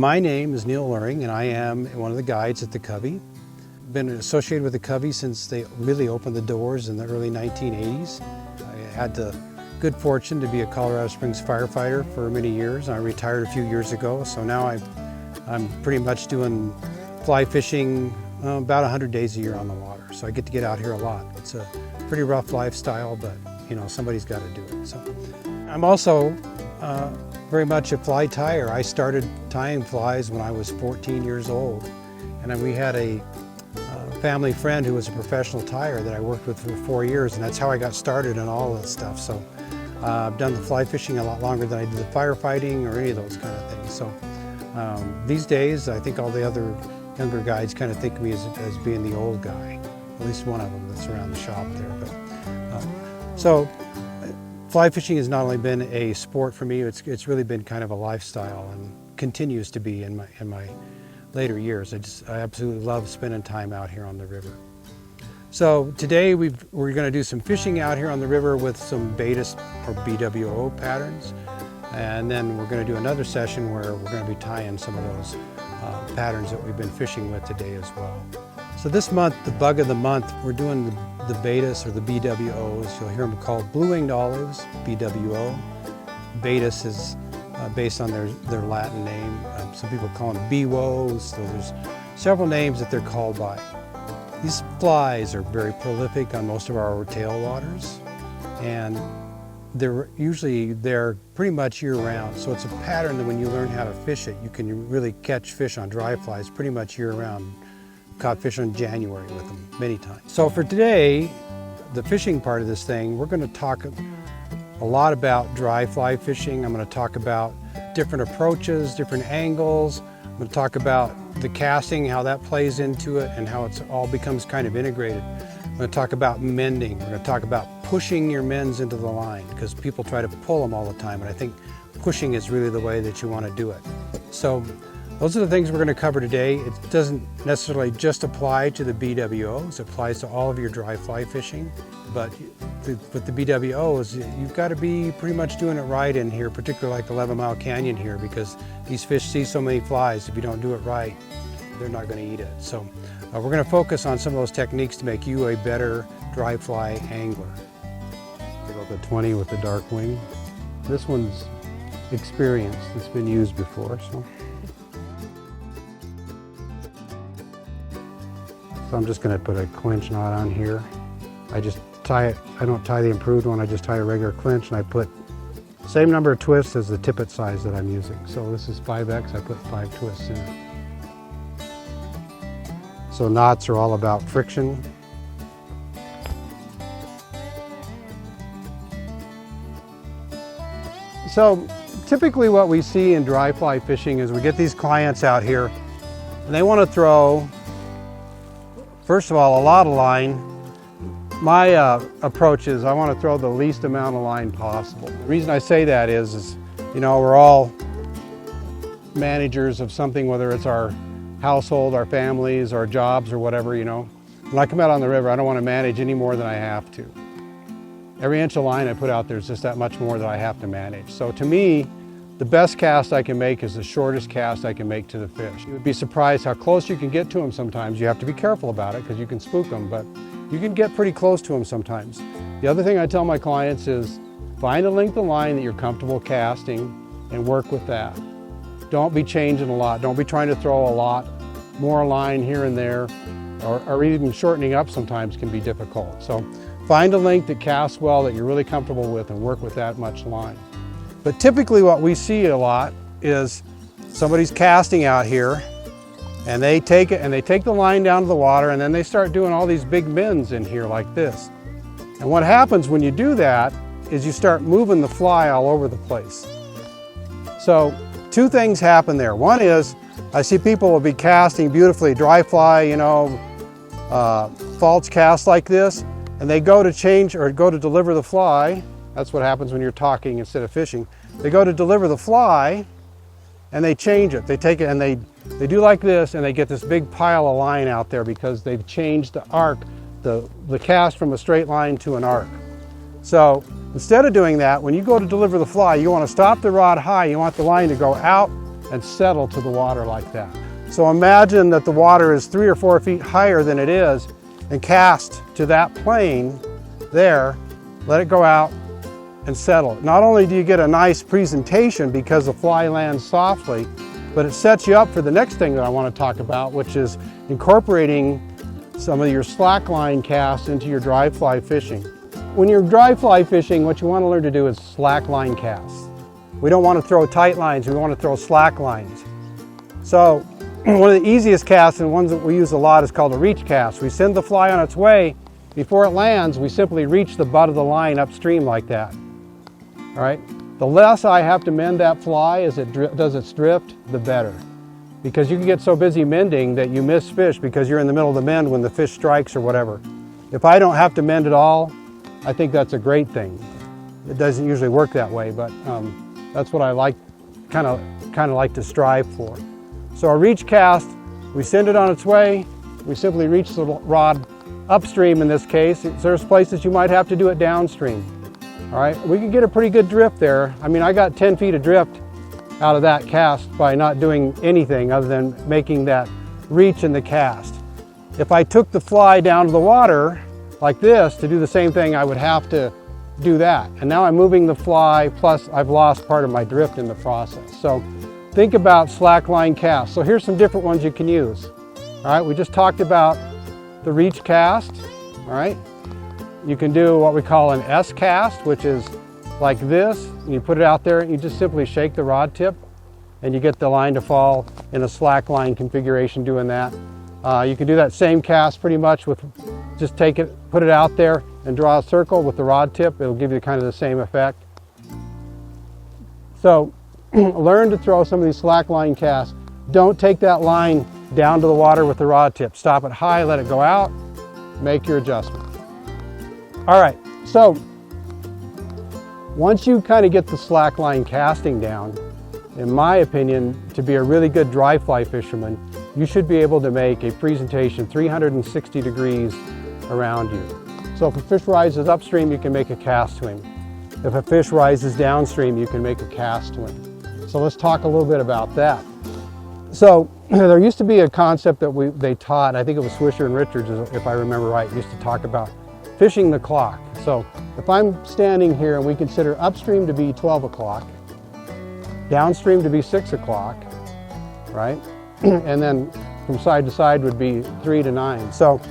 My name is Neil Luehring, and I am one of the guides at the Covey. Been associated with the Covey since they really opened the doors in the early 1980s. I had the good fortune to be a Colorado Springs firefighter for many years. I retired a few years ago, so now I'm pretty much doing fly fishing about 100 days a year on the water. So I get to get out here a lot. It's a pretty rough lifestyle, but you know, somebody's got to do it. So I'm also very much a fly tyer. I started tying flies when I was 14 years old, and we had a family friend who was a professional tyer that I worked with for 4 years, and that's how I got started in all of this stuff. So I've done the fly fishing a lot longer than I did the firefighting or any of those kind of things. So these days, I think all the other younger guides kind of think of me as being the old guy, at least one of them that's around the shop there. But so fly fishing has not only been a sport for me, it's really been kind of a lifestyle and continues to be in my later years. I absolutely love spending time out here on the river. So today we're going to do some fishing out here on the river with some Baetis or BWO patterns, and then we're going to do another session where we're going to be tying some of those patterns that we've been fishing with today as well. So this month, the bug of the month, we're doing the Baetis or the BWOs. You'll hear them called blue-winged olives, BWO. Baetis is based on their Latin name. Some people call them BWOs, so there's several names that they're called by. These flies are very prolific on most of our tailwaters, and they're usually there pretty much year-round. So it's a pattern that when you learn how to fish it, you can really catch fish on dry flies pretty much year-round. Caught fish in January with them many times. So for today, the fishing part of this thing, we're going to talk a lot about dry fly fishing. I'm going to talk about different approaches, different angles. I'm going to talk about the casting, how that plays into it, and how it all becomes kind of integrated. I'm going to talk about mending. We're going to talk about pushing your mends into the line, because people try to pull them all the time, and I think pushing is really the way that you want to do it. So those are the things we're going to cover today. It doesn't necessarily just apply to the BWOs, it applies to all of your dry fly fishing. But with the BWOs, you've got to be pretty much doing it right in here, particularly like 11 Mile Canyon here, because these fish see so many flies. If you don't do it right, they're not going to eat it. So we're going to focus on some of those techniques to make you a better dry fly angler. About the 20 with the dark wing. This one's experienced. It's been used before. So I'm just going to put a clinch knot on here. I just tie it, I don't tie the improved one, I just tie a regular clinch, and I put the same number of twists as the tippet size that I'm using. So this is 5X, I put 5 twists in it. So knots are all about friction. So typically what we see in dry fly fishing is we get these clients out here and they want to throw, first of all, a lot of line. My approach is I want to throw the least amount of line possible. The reason I say that is you know, we're all managers of something, whether it's our household, our families, our jobs, or whatever, you know. When I come out on the river, I don't want to manage any more than I have to. Every inch of line I put out there is just that much more that I have to manage. So to me, the best cast I can make is the shortest cast I can make to the fish. You would be surprised how close you can get to them sometimes. You have to be careful about it because you can spook them, but you can get pretty close to them sometimes. The other thing I tell my clients is find a length of line that you're comfortable casting and work with that. Don't be changing a lot. Don't be trying to throw a lot more line here and there, or even shortening up sometimes can be difficult. So find a length that casts well, that you're really comfortable with, and work with that much line. But typically what we see a lot is somebody's casting out here and they take it and they take the line down to the water, and then they start doing all these big bends in here like this. And what happens when you do that is you start moving the fly all over the place. So two things happen there. One is I see people will be casting beautifully, dry fly, you know, false cast like this, and they go to change or go to deliver the fly. That's what happens when you're talking instead of fishing. They go to deliver the fly and they change it. They take it and they do like this, and they get this big pile of line out there because they've changed the arc, the cast from a straight line to an arc. So instead of doing that, when you go to deliver the fly, you want to stop the rod high. You want the line to go out and settle to the water like that. So imagine that the water is 3 or 4 feet higher than it is, and cast to that plane there, let it go out and settle. Not only do you get a nice presentation because the fly lands softly, but it sets you up for the next thing that I want to talk about, which is incorporating some of your slackline casts into your dry fly fishing. When you're dry fly fishing, what you want to learn to do is slackline casts. We don't want to throw tight lines, we want to throw slack lines. So one of the easiest casts, and ones that we use a lot, is called a reach cast. We send the fly on its way. Before it lands, we simply reach the butt of the line upstream like that. All right? The less I have to mend that fly as it does its drift, the better. Because you can get so busy mending that you miss fish because you're in the middle of the mend when the fish strikes or whatever. If I don't have to mend at all, I think that's a great thing. It doesn't usually work that way, but that's what I like, kind of like to strive for. So a reach cast, we send it on its way. We simply reach the rod upstream in this case. There's places you might have to do it downstream. All right, we can get a pretty good drift there. I mean, I got 10 feet of drift out of that cast by not doing anything other than making that reach in the cast. If I took the fly down to the water like this to do the same thing, I would have to do that. And now I'm moving the fly, plus I've lost part of my drift in the process. So think about slackline casts. So here's some different ones you can use. All right, we just talked about the reach cast. All right, you can do what we call an S cast, which is like this. You put it out there and you just simply shake the rod tip and you get the line to fall in a slack line configuration doing that. You can do that same cast pretty much with, just take it, put it out there and draw a circle with the rod tip. It'll give you kind of the same effect. So learn to throw some of these slack line casts. Don't take that line down to the water with the rod tip. Stop it high, let it go out, make your adjustment. All right, so once you kind of get the slack line casting down, in my opinion, to be a really good dry fly fisherman, you should be able to make a presentation 360 degrees around you. So if a fish rises upstream, you can make a cast to him. If a fish rises downstream, you can make a cast to him. So let's talk a little bit about that. So there used to be a concept that they taught, I think it was Swisher and Richards, if I remember right, used to talk about fishing the clock. So if I'm standing here and we consider upstream to be 12 o'clock, downstream to be 6 o'clock, right? And then from side to side would be 3 to 9. So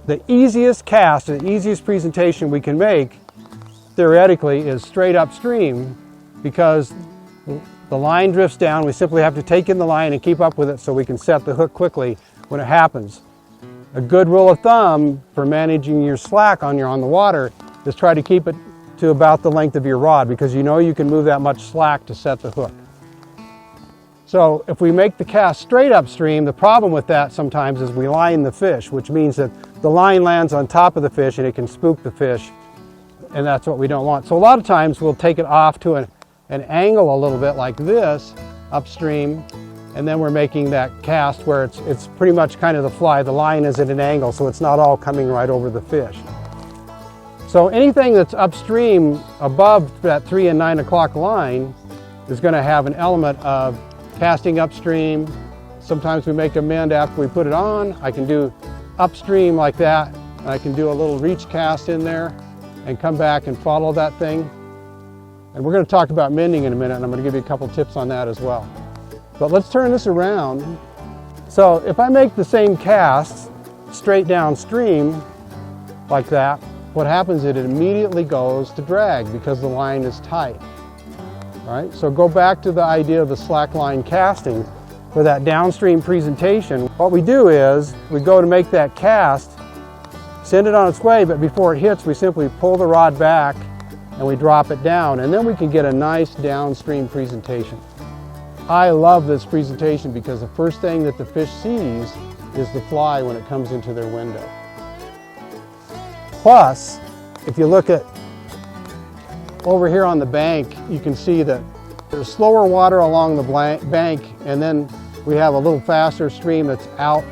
the easiest cast, the easiest presentation we can make, theoretically, is straight upstream, because the line drifts down. We simply have to take in the line and keep up with it so we can set the hook quickly when it happens. A good rule of thumb for managing your slack on the water is try to keep it to about the length of your rod, because you know you can move that much slack to set the hook. So if we make the cast straight upstream, the problem with that sometimes is we line the fish, which means that the line lands on top of the fish and it can spook the fish, and that's what we don't want. So a lot of times we'll take it off to an angle a little bit like this upstream, and then we're making that cast where it's pretty much kind of the fly. The line is at an angle, so it's not all coming right over the fish. So anything that's upstream above that 3 and 9 o'clock line is going to have an element of casting upstream. Sometimes we make a mend after we put it on. I can do upstream like that, and I can do a little reach cast in there and come back and follow that thing. And we're going to talk about mending in a minute, and I'm going to give you a couple tips on that as well. But let's turn this around. So if I make the same cast straight downstream like that, what happens is it immediately goes to drag because the line is tight. All right, so go back to the idea of the slack line casting for that downstream presentation. What we do is we go to make that cast, send it on its way, but before it hits, we simply pull the rod back and we drop it down, and then we can get a nice downstream presentation. I love this presentation because the first thing that the fish sees is the fly when it comes into their window. Plus, if you look at over here on the bank, you can see that there's slower water along the bank, and then we have a little faster stream that's out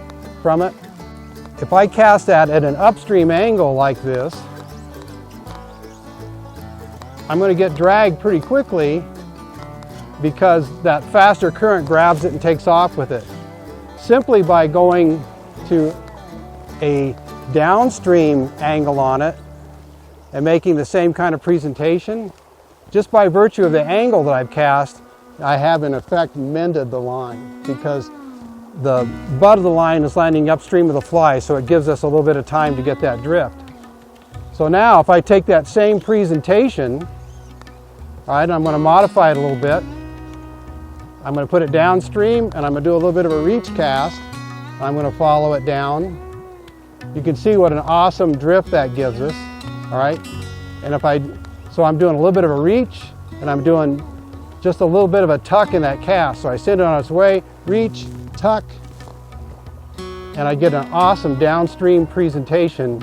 from it. If I cast that at an upstream angle like this, I'm going to get dragged pretty quickly because that faster current grabs it and takes off with it. Simply by going to a downstream angle on it and making the same kind of presentation, just by virtue of the angle that I've cast, I have in effect mended the line, because the butt of the line is landing upstream of the fly, so it gives us a little bit of time to get that drift. So now if I take that same presentation, all right, I'm going to modify it a little bit. I'm going to put it downstream and I'm going to do a little bit of a reach cast. I'm going to follow it down. You can see what an awesome drift that gives us, all right? And so I'm doing a little bit of a reach and I'm doing just a little bit of a tuck in that cast. So I send it on its way, reach, tuck, and I get an awesome downstream presentation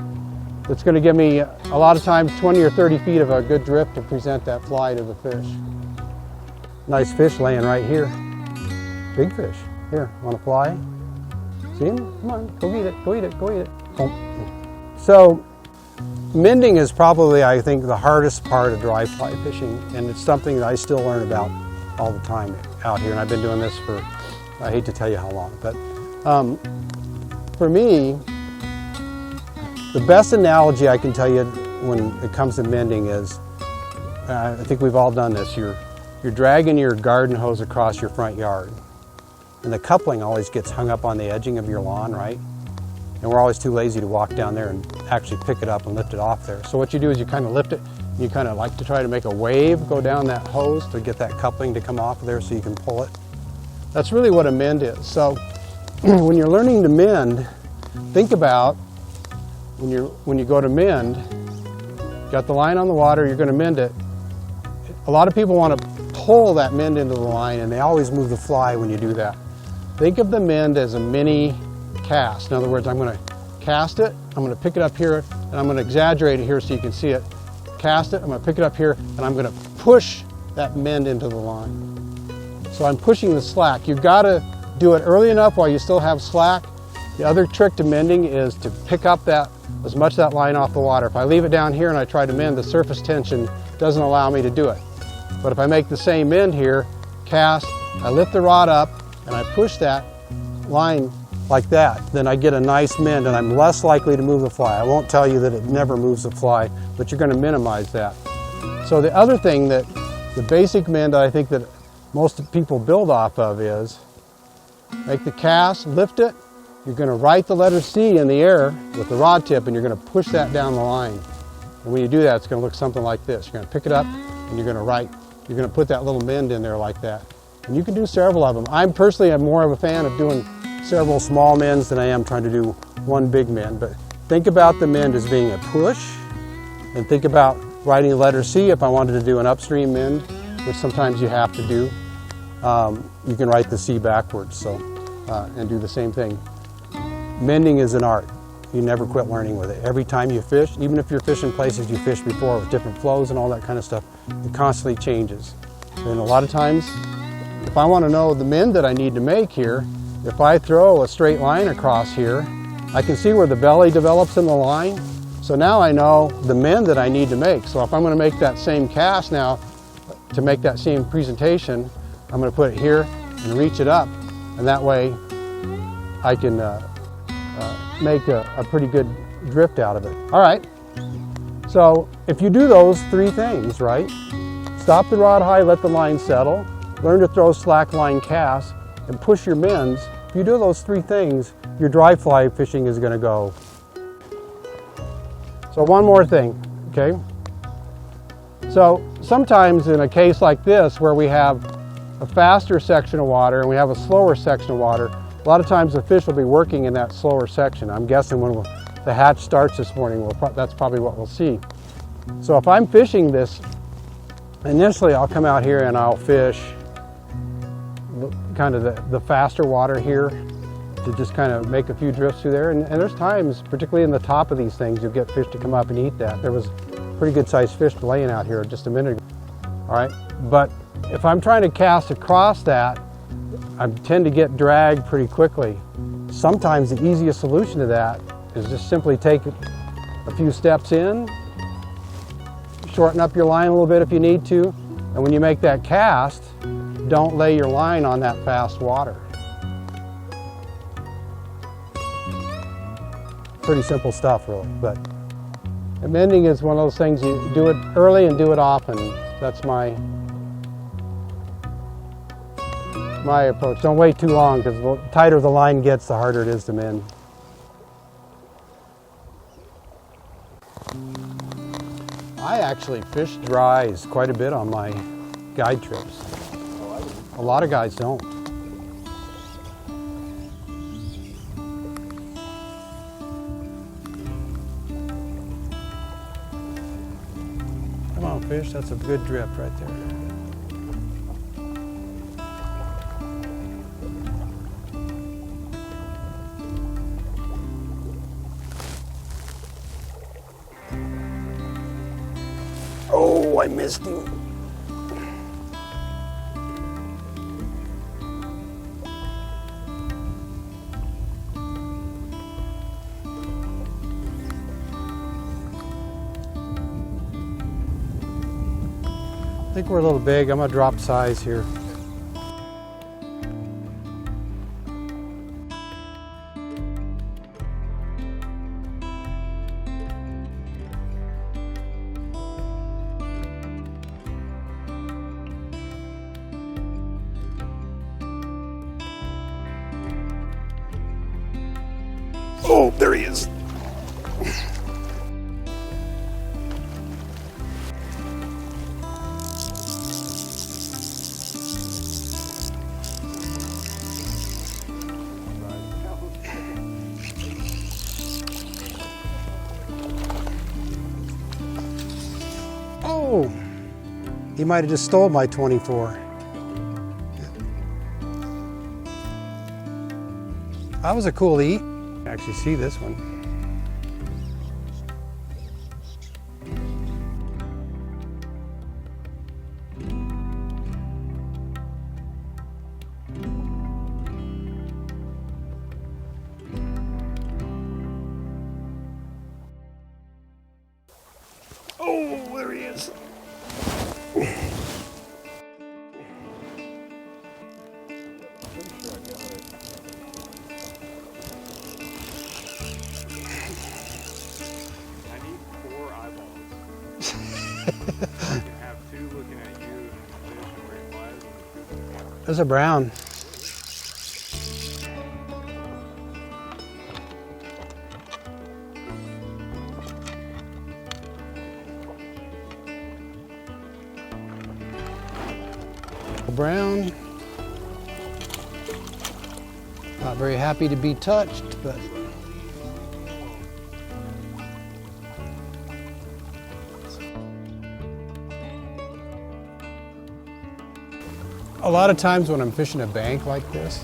that's going to give me a lot of times 20 or 30 feet of a good drift to present that fly to the fish. Nice fish laying right here. Big fish. Here, want to fly? See him? Come on, go eat it, go eat it, go eat it. Oh. So, mending is probably, I think, the hardest part of dry fly fishing, and it's something that I still learn about all the time out here, and I've been doing this for, I hate to tell you how long, but for me, the best analogy I can tell you when it comes to mending is, I think we've all done this, you're dragging your garden hose across your front yard, and the coupling always gets hung up on the edging of your lawn, right? And we're always too lazy to walk down there and actually pick it up and lift it off there. So what you do is you kind of lift it, and you kind of like to try to make a wave go down that hose to get that coupling to come off of there so you can pull it. That's really what a mend is. So when you're learning to mend, think about when you go to mend, got the line on the water, you're going to mend it. A lot of people want to pull that mend into the line, and they always move the fly when you do that. Think of the mend as a mini cast. In other words, I'm going to cast it, I'm going to pick it up here, and I'm going to exaggerate it here so you can see it. Cast it, I'm going to pick it up here, and I'm going to push that mend into the line. So I'm pushing the slack. You've got to do it early enough while you still have slack. The other trick to mending is to pick up as much of that line off the water. If I leave it down here and I try to mend, the surface tension doesn't allow me to do it. But if I make the same mend here, cast, I lift the rod up and I push that line like that, then I get a nice mend and I'm less likely to move the fly. I won't tell you that it never moves the fly, but you're going to minimize that. So the other thing that the basic mend I think that most people build off of is make the cast, lift it, you're going to write the letter C in the air with the rod tip and you're going to push that down the line. And when you do that, it's going to look something like this. You're going to pick it up and you're going to write, you're going to put that little mend in there like that. And you can do several of them. I'm personally more of a fan of doing several small mends than I am trying to do one big mend. But think about the mend as being a push, and think about writing the letter C if I wanted to do an upstream mend, which sometimes you have to do. You can write the C backwards, and do the same thing. Mending is an art. You never quit learning with it. Every time you fish, even if you're fishing places you fished before with different flows and all that kind of stuff, it constantly changes. And a lot of times, if I want to know the mend that I need to make here, if I throw a straight line across here, I can see where the belly develops in the line. So now I know the mend that I need to make. So if I'm going to make that same cast now, to make that same presentation, I'm going to put it here and reach it up. And that way I can make a pretty good drift out of it. All right, so if you do those three things, right? Stop the rod high, let the line settle, learn to throw slack line casts, and push your mends. If you do those three things, your dry fly fishing is going to go. So one more thing, okay? So sometimes in a case like this where we have a faster section of water and we have a slower section of water, a lot of times the fish will be working in that slower section. I'm guessing when the hatch starts this morning, that's probably what we'll see. So if I'm fishing this, initially I'll come out here and I'll fish kind of the faster water here to just kind of make a few drifts through there. And there's times, particularly in the top of these things, you'll get fish to come up and eat that. There was pretty good sized fish laying out here just a minute ago. All right, but if I'm trying to cast across that, I tend to get dragged pretty quickly. Sometimes the easiest solution to that is just simply take a few steps in, shorten up your line a little bit if you need to, and when you make that cast, don't lay your line on that fast water. Pretty simple stuff, really. But mending is one of those things, you do it early and do it often. That's my approach. Don't wait too long, because the tighter the line gets, the harder it is to mend. I actually fish dries quite a bit on my guide trips. A lot of guys don't. Come on, fish, that's a good drift right there. Oh, I missed him. I think we're a little big. I'm gonna drop size here. Oh, there he is. Oh, he might have just stole my 24. That was a cool eat. Actually see this one. Oh, there he is. There's a brown. Brown. Not very happy to be touched, but a lot of times when I'm fishing a bank like this,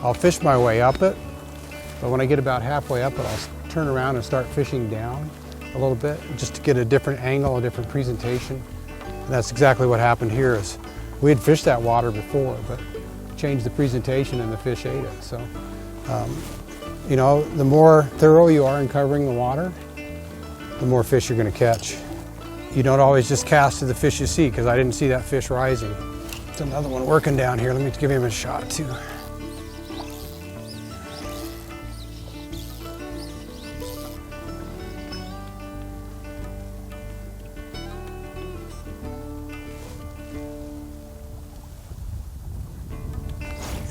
I'll fish my way up it, but when I get about halfway up it, I'll turn around and start fishing down a little bit, just to get a different angle, a different presentation. And that's exactly what happened here. Is we had fished that water before, but changed the presentation and the fish ate it. So, you know, the more thorough you are in covering the water, the more fish you're going to catch. You don't always just cast to the fish you see, because I didn't see that fish rising. There's another one working down here. Let me give him a shot too.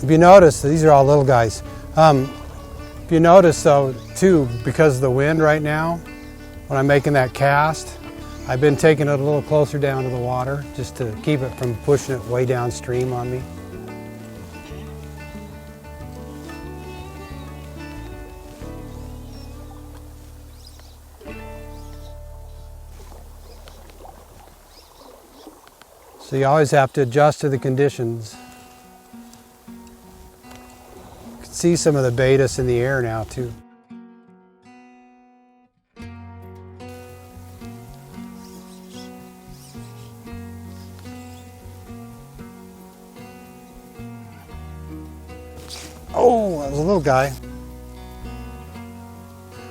If you notice, these are all little guys. If you notice though, too, because of the wind right now, when I'm making that cast, I've been taking it a little closer down to the water just to keep it from pushing it way downstream on me. So you always have to adjust to the conditions. You can see some of the betas in the air now too. Oh, that was a little guy.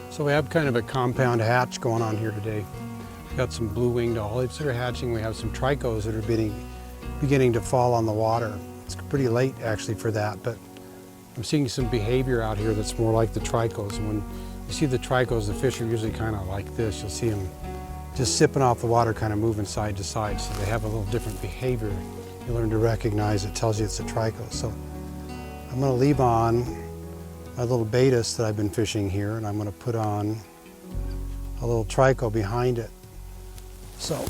So we have kind of a compound hatch going on here today. We've got some blue-winged olives that are hatching. We have some tricos that are beginning to fall on the water. It's pretty late actually for that, but I'm seeing some behavior out here that's more like the tricos. And when you see the tricos, the fish are usually kind of like this. You'll see them just sipping off the water, kind of moving side to side, so they have a little different behavior. You learn to recognize it, tells you it's a trico. So I'm going to leave on my little betas that I've been fishing here, and I'm going to put on a little trico behind it. So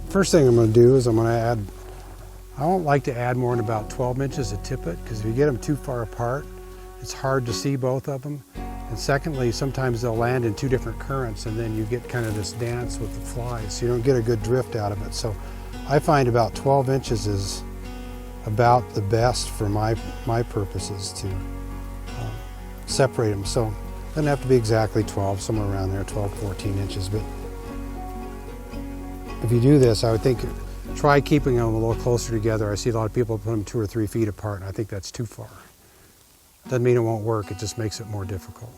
first thing I'm going to do is I'm going to add, I don't like to add more than about 12 inches of tippet, because if you get them too far apart, it's hard to see both of them. And secondly, sometimes they'll land in two different currents, and then you get kind of this dance with the flies, so you don't get a good drift out of it. So I find about 12 inches is about the best for my purposes to separate them. So it doesn't have to be exactly 12, somewhere around there, 12, 14 inches. But if you do this, I would think, try keeping them a little closer together. I see a lot of people put them 2 or 3 feet apart, and I think that's too far. Doesn't mean it won't work, it just makes it more difficult.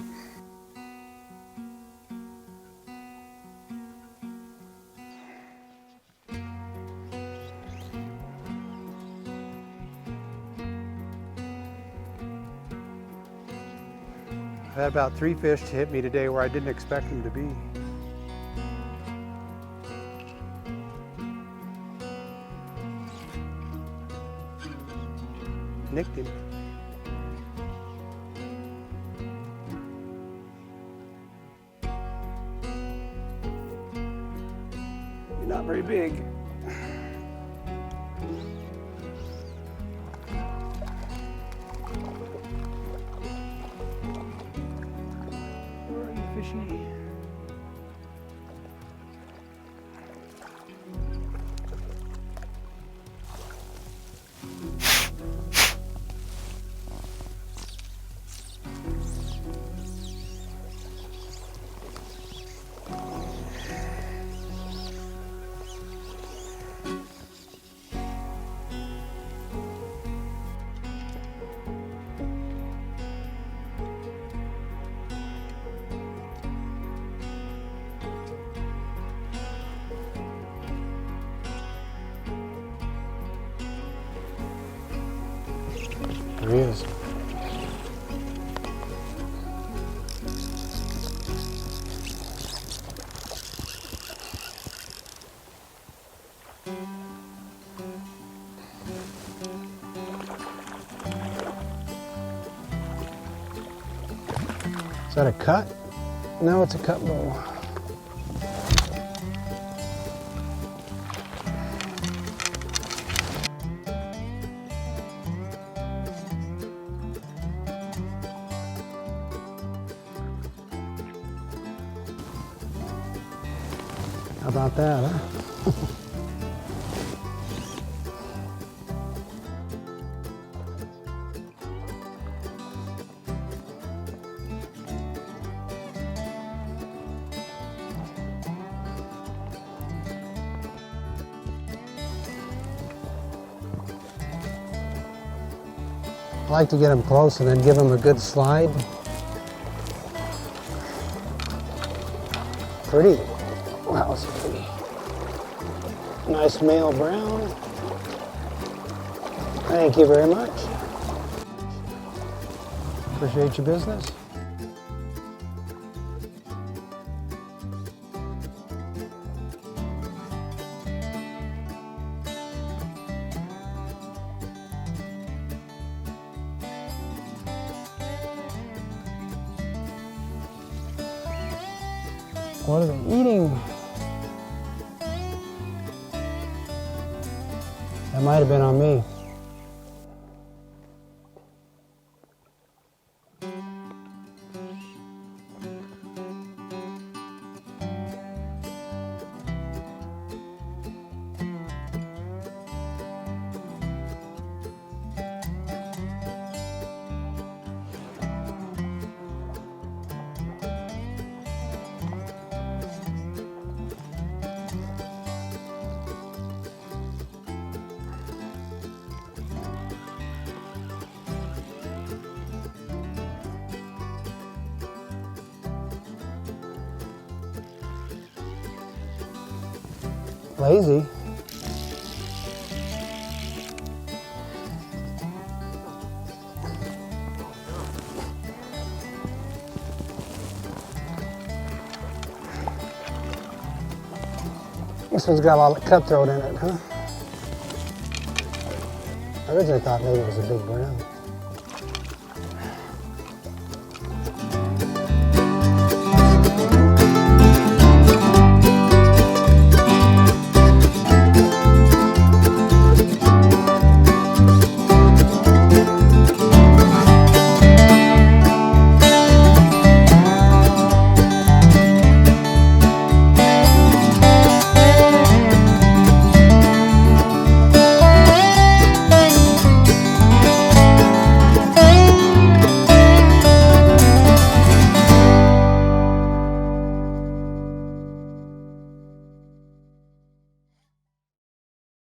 I've had about 3 fish to hit me today where I didn't expect them to be. Nicked him. You're not very big. Where are you, fishy? There he is. Is that a cut? No, it's a cut bow. How about that, huh? I like to get them close and then give them a good slide. Pretty. Wow, it's pretty. Nice male brown. Thank you very much. Appreciate your business. What are they eating? That might have been on me. lazy. This one's got a lot of cutthroat in it, huh? I originally thought maybe it was a big brown.